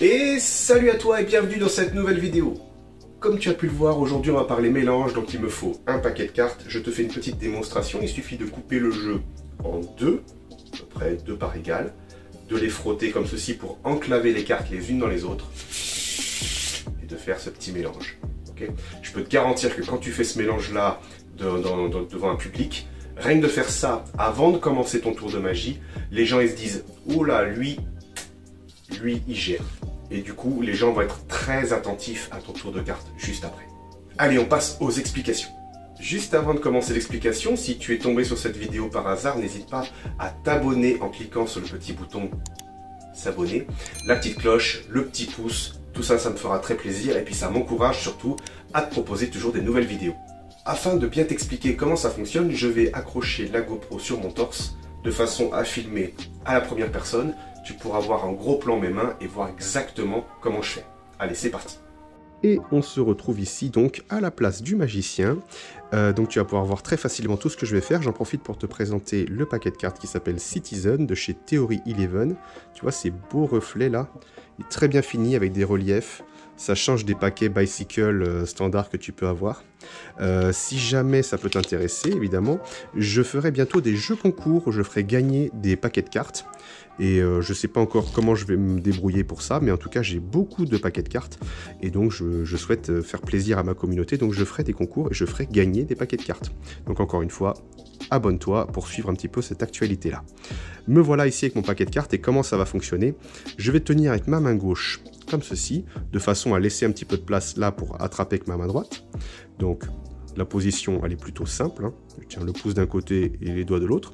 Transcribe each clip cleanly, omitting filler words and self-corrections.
Et salut à toi et bienvenue dans cette nouvelle vidéo. Comme tu as pu le voir, aujourd'hui on va parler mélange, donc il me faut un paquet de cartes. Je te fais une petite démonstration, il suffit de couper le jeu en deux, à peu près deux par égale, de les frotter comme ceci pour enclaver les cartes les unes dans les autres, et de faire ce petit mélange. Okay, je peux te garantir que quand tu fais ce mélange-là devant un public, rien que de faire ça avant de commencer ton tour de magie, les gens ils se disent « Oh là, lui il gère ». Et du coup, les gens vont être très attentifs à ton tour de cartes juste après. Allez, on passe aux explications. Juste avant de commencer l'explication, si tu es tombé sur cette vidéo par hasard, n'hésite pas à t'abonner en cliquant sur le petit bouton s'abonner, la petite cloche, le petit pouce, tout ça, ça me fera très plaisir et puis ça m'encourage surtout à te proposer toujours des nouvelles vidéos. Afin de bien t'expliquer comment ça fonctionne, je vais accrocher la GoPro sur mon torse de façon à filmer à la première personne. Tu pourras voir en gros plan mes mains et voir exactement comment je fais. Allez, c'est parti. Et on se retrouve ici donc à la place du magicien. Donc tu vas pouvoir voir très facilement tout ce que je vais faire. J'en profite pour te présenter le paquet de cartes qui s'appelle Citizen de chez Theory 11. Tu vois ces beaux reflets là. Il est très bien fini avec des reliefs. Ça change des paquets Bicycle standard que tu peux avoir. Si jamais ça peut t'intéresser, évidemment, je ferai bientôt des jeux concours où je ferai gagner des paquets de cartes. Et je ne sais pas encore comment je vais me débrouiller pour ça, mais en tout cas, j'ai beaucoup de paquets de cartes. Et donc, je souhaite faire plaisir à ma communauté. Donc, je ferai des concours et je ferai gagner des paquets de cartes. Donc, encore une fois, abonne-toi pour suivre un petit peu cette actualité-là. Me voilà ici avec mon paquet de cartes et comment ça va fonctionner. Je vais tenir avec ma main gauche comme ceci, de façon à laisser un petit peu de place là pour attraper avec ma main droite. Donc, la position, elle est plutôt simple. Hein. Je tiens le pouce d'un côté et les doigts de l'autre.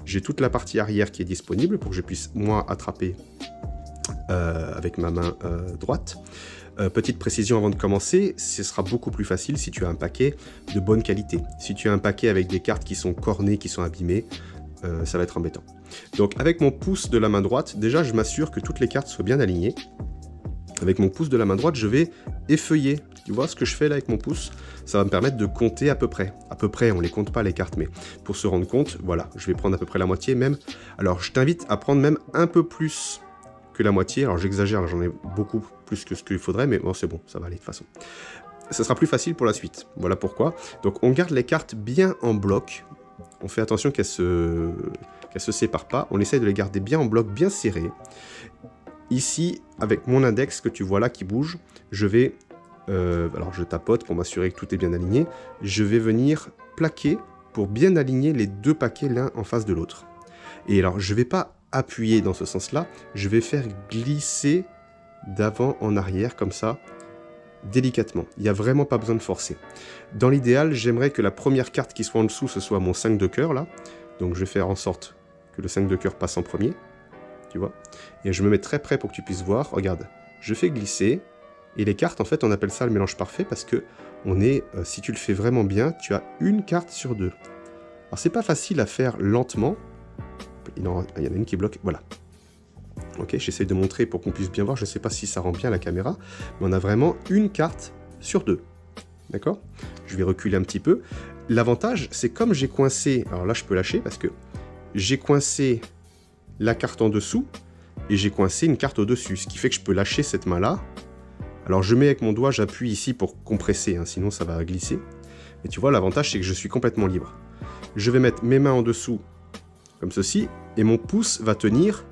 J'ai toute la partie arrière qui est disponible pour que je puisse, moi, attraper avec ma main droite. Petite précision avant de commencer, ce sera beaucoup plus facile si tu as un paquet de bonne qualité. Si tu as un paquet avec des cartes qui sont cornées, qui sont abîmées, ça va être embêtant. Donc, avec mon pouce de la main droite, déjà, je m'assure que toutes les cartes soient bien alignées. Avec mon pouce de la main droite, je vais effeuiller. Tu vois ce que je fais là avec mon pouce? Ça va me permettre de compter à peu près. À peu près, on ne les compte pas les cartes, mais pour se rendre compte, voilà, je vais prendre à peu près la moitié même. Alors, je t'invite à prendre même un peu plus que la moitié. Alors, j'exagère, j'en ai beaucoup plus que ce qu'il faudrait, mais bon, c'est bon, ça va aller de toute façon. Ça sera plus facile pour la suite. Voilà pourquoi. Donc, on garde les cartes bien en bloc. On fait attention qu'elles se séparent pas. On essaye de les garder bien en bloc, bien serrés. Ici, avec mon index que tu vois là qui bouge, je vais, alors je tapote pour m'assurer que tout est bien aligné, je vais venir plaquer pour bien aligner les deux paquets l'un en face de l'autre. Et alors, je ne vais pas appuyer dans ce sens-là, je vais faire glisser d'avant en arrière comme ça, délicatement. Il n'y a vraiment pas besoin de forcer. Dans l'idéal, j'aimerais que la première carte qui soit en dessous, ce soit mon 5 de cœur là. Donc je vais faire en sorte que le 5 de cœur passe en premier. Tu vois, et je me mets très près pour que tu puisses voir. Regarde, je fais glisser, et les cartes, en fait, on appelle ça le mélange parfait, parce que on est, si tu le fais vraiment bien, tu as une carte sur deux. Alors, c'est pas facile à faire lentement. Il y en a une qui bloque, voilà. Ok, j'essaie de montrer pour qu'on puisse bien voir, je sais pas si ça rend bien la caméra, mais on a vraiment une carte sur deux. D'accord? Je vais reculer un petit peu. L'avantage, c'est comme j'ai coincé, alors là, je peux lâcher, parce que j'ai coincé la carte en dessous, et j'ai coincé une carte au-dessus, ce qui fait que je peux lâcher cette main-là. Alors je mets avec mon doigt, j'appuie ici pour compresser, hein, sinon ça va glisser. Et tu vois, l'avantage, c'est que je suis complètement libre. Je vais mettre mes mains en dessous, comme ceci, et mon pouce va tenir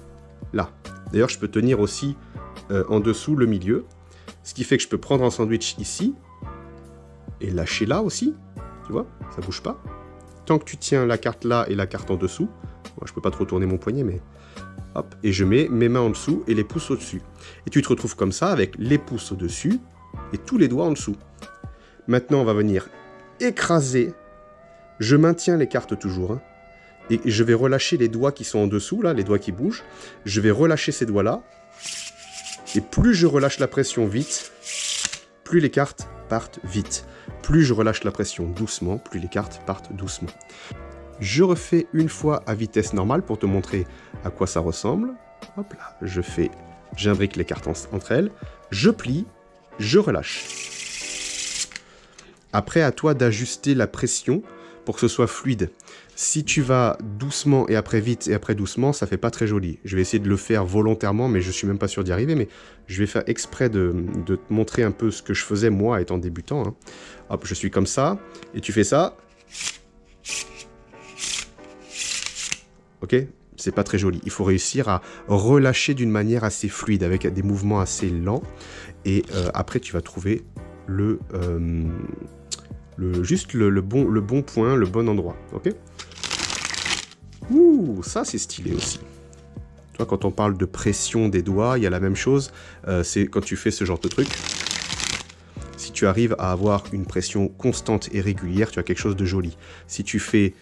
là. D'ailleurs, je peux tenir aussi en dessous le milieu, ce qui fait que je peux prendre un sandwich ici, et lâcher là aussi, tu vois, ça bouge pas. Tant que tu tiens la carte là et la carte en dessous, moi, je peux pas trop tourner mon poignet, mais hop, et je mets mes mains en dessous et les pouces au-dessus. Et tu te retrouves comme ça avec les pouces au-dessus et tous les doigts en dessous. Maintenant, on va venir écraser. Je maintiens les cartes toujours, hein, et je vais relâcher les doigts qui sont en dessous, là, les doigts qui bougent. Je vais relâcher ces doigts-là. Et plus je relâche la pression vite, plus les cartes partent vite. Plus je relâche la pression doucement, plus les cartes partent doucement. Je refais une fois à vitesse normale pour te montrer à quoi ça ressemble. Hop là, j'imbrique les cartes entre elles, je plie, je relâche. Après, à toi d'ajuster la pression pour que ce soit fluide. Si tu vas doucement et après vite et après doucement, ça fait pas très joli. Je vais essayer de le faire volontairement, mais je suis même pas sûr d'y arriver. Mais je vais faire exprès de te montrer un peu ce que je faisais moi étant débutant. Hein. Hop, je suis comme ça, et tu fais ça. Ok, c'est pas très joli. Il faut réussir à relâcher d'une manière assez fluide, avec des mouvements assez lents. Et après, tu vas trouver juste le bon point, le bon endroit. Ok. Ouh, ça c'est stylé aussi. Toi, quand on parle de pression des doigts, il y a la même chose. C'est quand tu fais ce genre de truc. Si tu arrives à avoir une pression constante et régulière, tu as quelque chose de joli. Si tu fais...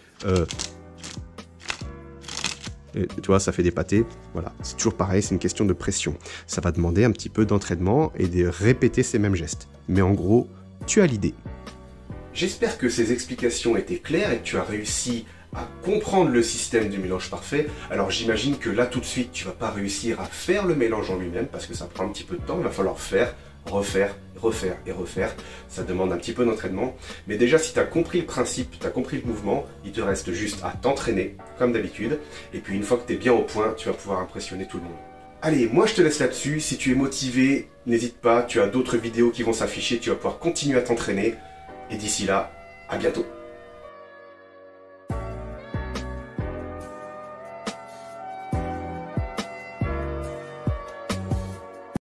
tu vois, ça fait des pâtés. Voilà, c'est toujours pareil, c'est une question de pression. Ça va demander un petit peu d'entraînement et de répéter ces mêmes gestes. Mais en gros, tu as l'idée. J'espère que ces explications étaient claires et que tu as réussi à comprendre le système du mélange parfait. Alors j'imagine que là tout de suite tu vas pas réussir à faire le mélange en lui-même parce que ça prend un petit peu de temps, il va falloir faire, refaire, refaire et refaire. Ça demande un petit peu d'entraînement. Mais déjà si tu as compris le principe, tu as compris le mouvement, il te reste juste à t'entraîner comme d'habitude. Et puis une fois que tu es bien au point, tu vas pouvoir impressionner tout le monde. Allez, moi je te laisse là-dessus. Si tu es motivé, n'hésite pas, tu as d'autres vidéos qui vont s'afficher, tu vas pouvoir continuer à t'entraîner. Et d'ici là, à bientôt.